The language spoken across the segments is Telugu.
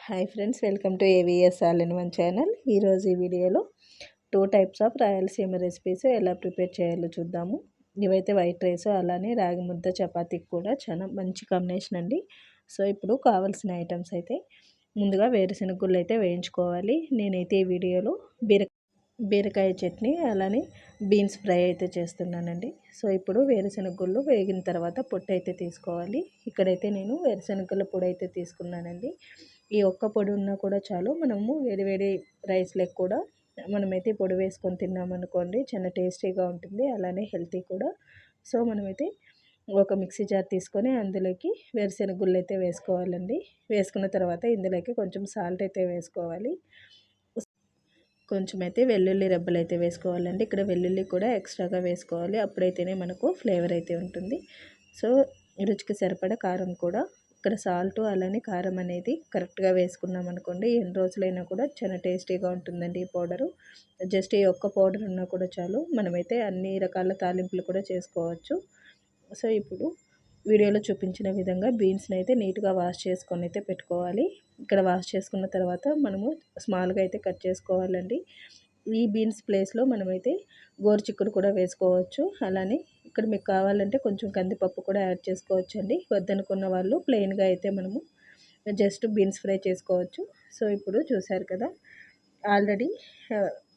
Hi friends, welcome to AVS all in one channel. ఈరోజు ఈ వీడియోలో 2 టైప్స్ ఆఫ్ రాయలసీమ రెసిపీస్ ఎలా ప్రిపేర్ చేయాలో చూద్దాము. ఇవైతే వైట్ రైస్ అలానే రాగి ముద్ద చపాతీకి కూడా చాలా మంచి కాంబినేషన్ అండి. సో ఇప్పుడు కావాల్సిన ఐటమ్స్ అయితే ముందుగా వేరుశెనగ గుళ్ళు అయితే వేయించుకోవాలి. నేనైతే ఈ వీడియోలో బీరకాయ చట్నీ అలానే బీన్స్ ఫ్రై అయితే చేస్తున్నానండి. సో ఇప్పుడు వేరుశెనగ గుళ్ళు వేగిన తర్వాత పొట్టు అయితే తీసుకోవాలి. ఇక్కడైతే నేను వేరుశెనగ గుళ్ళ పొడి అయితే తీసుకున్నానండి. ఈ ఒక్క పొడి ఉన్నా కూడా చాలు. మనము వేడి రైస్లకు కూడా మనమైతే పొడి వేసుకొని తిన్నామనుకోండి చాలా టేస్టీగా ఉంటుంది, అలానే హెల్తీ కూడా. సో మనమైతే ఒక మిక్సీ జార్ తీసుకొని అందులోకి వేరుశెనగ గుళ్ళు అయితే వేసుకోవాలండి. వేసుకున్న తర్వాత ఇందులోకి కొంచెం సాల్ట్ అయితే వేసుకోవాలి. కొంచెం అయితే వెల్లుల్లి రెబ్బలు అయితే వేసుకోవాలండి. ఇక్కడ వెల్లుల్లి కూడా ఎక్స్ట్రాగా వేసుకోవాలి, అప్పుడైతేనే మనకు ఫ్లేవర్ అయితే ఉంటుంది. సో రుచికి సరిపడా కారం కూడా, ఇక్కడ సాల్ట్ అలానే కారం అనేది కరెక్ట్గా వేసుకున్నాం అనుకోండి, ఎన్ని రోజులైనా కూడా చాలా టేస్టీగా ఉంటుందండి ఈ పౌడరు. జస్ట్ ఈ ఒక్క పౌడర్ ఉన్నా కూడా చాలు, మనమైతే అన్ని రకాల తాలింపులు కూడా చేసుకోవచ్చు. సో ఇప్పుడు వీడియోలో చూపించిన విధంగా బీన్స్ని అయితే నీట్గా వాష్ చేసుకొని అయితే పెట్టుకోవాలి. ఇక్కడ వాష్ చేసుకున్న తర్వాత మనము స్మాల్గా అయితే కట్ చేసుకోవాలండి. ఈ బీన్స్ ప్లేస్లో మనమైతే గోరుచిక్కుడు కూడా వేసుకోవచ్చు. అలానే ఇక్కడ మీకు కావాలంటే కొంచెం కందిపప్పు కూడా యాడ్ చేసుకోవచ్చు అండి. వద్దనుకున్న వాళ్ళు ప్లెయిన్గా అయితే మనము జస్ట్ బీన్స్ ఫ్రై చేసుకోవచ్చు. సో ఇప్పుడు చూసారు కదా, ఆల్రెడీ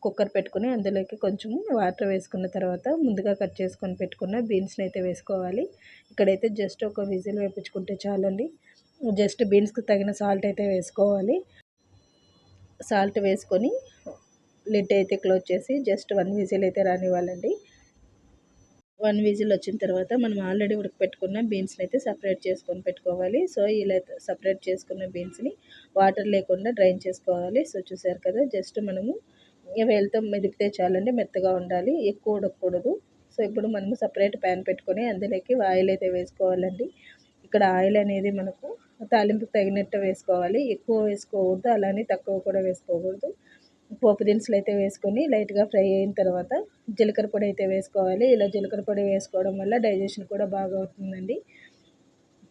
కుక్కర్ పెట్టుకుని అందులోకి కొంచెం వాటర్ వేసుకున్న తర్వాత ముందుగా కట్ చేసుకొని పెట్టుకున్న బీన్స్ని అయితే వేసుకోవాలి. ఇక్కడైతే జస్ట్ ఒక విజిల్ వేపించుకుంటే చాలండి. జస్ట్ బీన్స్కి తగిన సాల్ట్ అయితే వేసుకోవాలి. సాల్ట్ వేసుకొని లిడ్ అయితే క్లోజ్ చేసి జస్ట్ 1 విజిల్ అయితే రానివ్వాలండి. 1 విజిల్ వచ్చిన తర్వాత మనం ఆల్రెడీ ఉడకపెట్టుకున్న బీన్స్ని అయితే సపరేట్ చేసుకొని పెట్టుకోవాలి. సో ఇలా సపరేట్ చేసుకున్న బీన్స్ని వాటర్ లేకుండా డ్రైన్ చేసుకోవాలి. సో చూసారు కదా, జస్ట్ మనము వేలతో మెదిపితే చాలండి, మెత్తగా ఉండాలి, ఎక్కువ ఉడకకూడదు. సో ఇప్పుడు మనము సపరేట్ ప్యాన్ పెట్టుకొని అందులోకి ఆయిల్ అయితే వేసుకోవాలండి. ఇక్కడ ఆయిల్ అనేది మనకు తాలింపుకి తగినట్టు వేసుకోవాలి, ఎక్కువ వేసుకోకూడదు అలానే తక్కువ కూడా వేసుకోకూడదు. పోపు దినుసులు అయితే వేసుకొని లైట్గా ఫ్రై అయిన తర్వాత జీలకర్ర పొడి అయితే వేసుకోవాలి. ఇలా జీలకర్ర పొడి వేసుకోవడం వల్ల డైజెషన్ కూడా బాగా అవుతుందండి.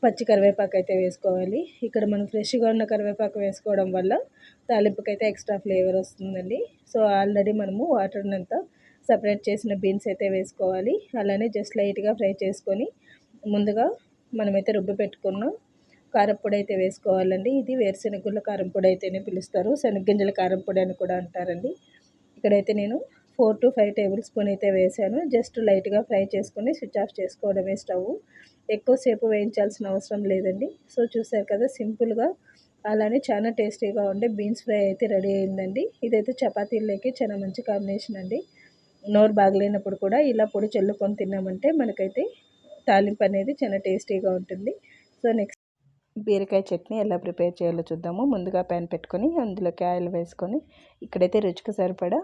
పచ్చి కరివేపాకు అయితే వేసుకోవాలి. ఇక్కడ మనం ఫ్రెష్గా ఉన్న కరివేపాకు వేసుకోవడం వల్ల తాలింపుకి అయితే ఎక్స్ట్రా ఫ్లేవర్ వస్తుందండి. సో ఆల్రెడీ మనము వాటర్ని అంతా సపరేట్ చేసిన బీన్స్ అయితే వేసుకోవాలి. అలానే జస్ట్ లైట్గా ఫ్రై చేసుకొని ముందుగా మనమైతే రుబ్బు పెట్టుకున్న కారప్పొడి అయితే వేసుకోవాలండి. ఇది వేరుశెనగుళ్ళ కారం పొడి అయితేనే పిలుస్తారు, శనగగింజల కారం పొడి అని కూడా అంటారండి. ఇక్కడైతే నేను 4 to 5 టేబుల్ స్పూన్ అయితే వేసాను. జస్ట్ లైట్గా ఫ్రై చేసుకొని స్విచ్ ఆఫ్ చేసుకోవడమే స్టవ్. ఎక్కువసేపు వేయించాల్సిన అవసరం లేదండి. సో చూసారు కదా, సింపుల్గా అలానే చాలా టేస్టీగా ఉండే బీన్స్ ఫ్రై అయితే రెడీ అయిందండి. ఇదైతే చపాతీల్లోకి చాలా మంచి కాంబినేషన్ అండి. నోరు బాగలేనప్పుడు కూడా ఇలా పొడి చల్లుకొని తిన్నామంటే మనకైతే తాలింపు అనేది చాలా టేస్టీగా ఉంటుంది. సో నెక్స్ట్ బీరకాయ చట్నీ ఎలా ప్రిపేర్ చేయాలో చూద్దాము. ముందుగా ప్యాన్ పెట్టుకొని అందులోకి ఆయిల్ వేసుకొని ఇక్కడైతే రుచికి సరిపడా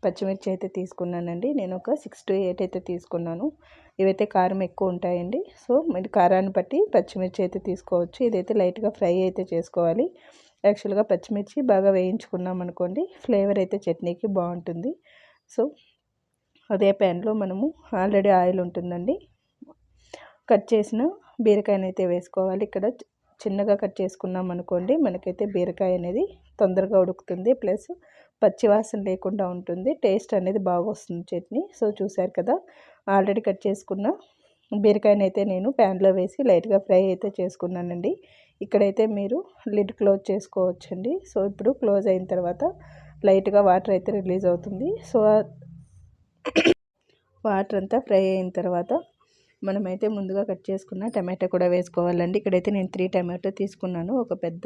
పచ్చిమిర్చి అయితే తీసుకున్నానండి. నేను ఒక 6 to 8 అయితే తీసుకున్నాను. ఇవైతే కారం ఎక్కువ ఉంటాయండి. సో మీరు కారాన్ని బట్టి పచ్చిమిర్చి అయితే తీసుకోవచ్చు. ఇదైతే లైట్గా ఫ్రై అయితే చేసుకోవాలి. యాక్చువల్గా పచ్చిమిర్చి బాగా వేయించుకున్నాం అనుకోండి, ఫ్లేవర్ అయితే చట్నీకి బాగుంటుంది. సో అదే ప్యాన్లో మనము ఆల్రెడీ ఆయిల్ ఉంటుందండి, కట్ చేసిన బీరకాయని అయితే వేసుకోవాలి. ఇక్కడ చిన్నగా కట్ చేసుకున్నాం అనుకోండి, మనకైతే బీరకాయ అనేది తొందరగా ఉడుకుతుంది, ప్లస్ పచ్చివాసన లేకుండా ఉంటుంది, టేస్ట్ అనేది బాగా వస్తుంది చట్నీ. సో చూసారు కదా, ఆల్రెడీ కట్ చేసుకున్న బీరకాయని అయితే నేను ప్యాన్లో వేసి లైట్గా ఫ్రై అయితే చేసుకున్నానండి. ఇక్కడైతే మీరు లిడ్ క్లోజ్ చేసుకోవచ్చండి. సో ఇప్పుడు క్లోజ్ అయిన తర్వాత లైట్గా వాటర్ అయితే రిలీజ్ అవుతుంది. సో వాటర్ అంతా ఫ్రై అయిన తర్వాత మనమైతే ముందుగా కట్ చేసుకున్న టమాటో కూడా వేసుకోవాలండి. ఇక్కడైతే నేను 3 టమాటో తీసుకున్నాను, ఒక పెద్ద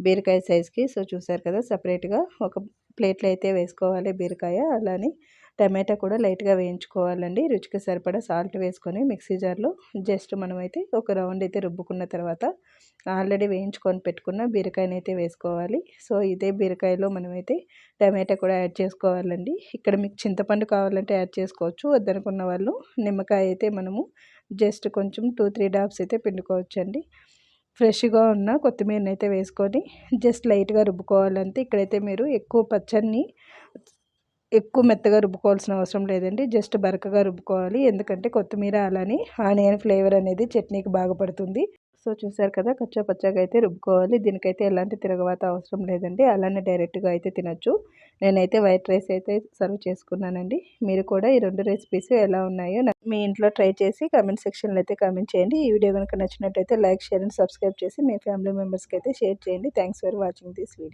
బీరకాయ సైజ్కి. సో చూసారు కదా, సపరేట్గా ఒక ప్లేట్లో అయితే వేసుకోవాలి బీరకాయ. అలానే టమాటా కూడా లైట్గా వేయించుకోవాలండి. రుచికి సరిపడా సాల్ట్ వేసుకొని మిక్సీ జార్లో జస్ట్ మనమైతే ఒక రౌండ్ అయితే రుబ్బుకున్న తర్వాత ఆల్రెడీ వేయించుకొని పెట్టుకున్న బీరకాయని అయితే వేసుకోవాలి. సో ఇదే బీరకాయలో మనమైతే టమాటా కూడా యాడ్ చేసుకోవాలండి. ఇక్కడ మీకు చింతపండు కావాలంటే యాడ్ చేసుకోవచ్చు, వద్దనుకున్న వాళ్ళు నిమ్మకాయ అయితే మనము జస్ట్ కొంచెం 2-3 డాబ్స్ అయితే పిండుకోవచ్చండి. ఫ్రెష్గా ఉన్న కొత్తిమీరని అయితే వేసుకొని జస్ట్ లైట్గా రుబ్బుకోవాలంటే. ఇక్కడైతే మీరు ఎక్కువ మెత్తగా రుబ్బుకోవాల్సిన అవసరం లేదండి, జస్ట్ బరకగా రుబ్బుకోవాలి. ఎందుకంటే కొత్తిమీర అలానే ఆనియన్ ఫ్లేవర్ అనేది చట్నీకి బాగా పడుతుంది. సో చూసారు కదా, కచ్చా పచ్చాగా అయితే రుబ్బుకోవాలి. దీనికైతే ఎలాంటి తిరగవాత అవసరం లేదండి. అలానే డైరెక్ట్గా అయితే తినొచ్చు. నేనైతే వైట్ రైస్ అయితే సర్వ్ చేసుకున్నానండి. మీరు కూడా ఈ 2 రెసిపీస్ ఎలా ఉన్నాయో మీ ఇంట్లో ట్రై చేసి కామెంట్ సెక్షన్లో అయితే కామెంట్ చేయండి. ఈ వీడియో కనుక నచ్చినట్టయితే లైక్, షేర్ అండ్ సబ్స్క్రైబ్ చేసి మీ ఫ్యామిలీ మెంబర్స్కి అయితే షేర్ చేయండి. Thanks for watching this video.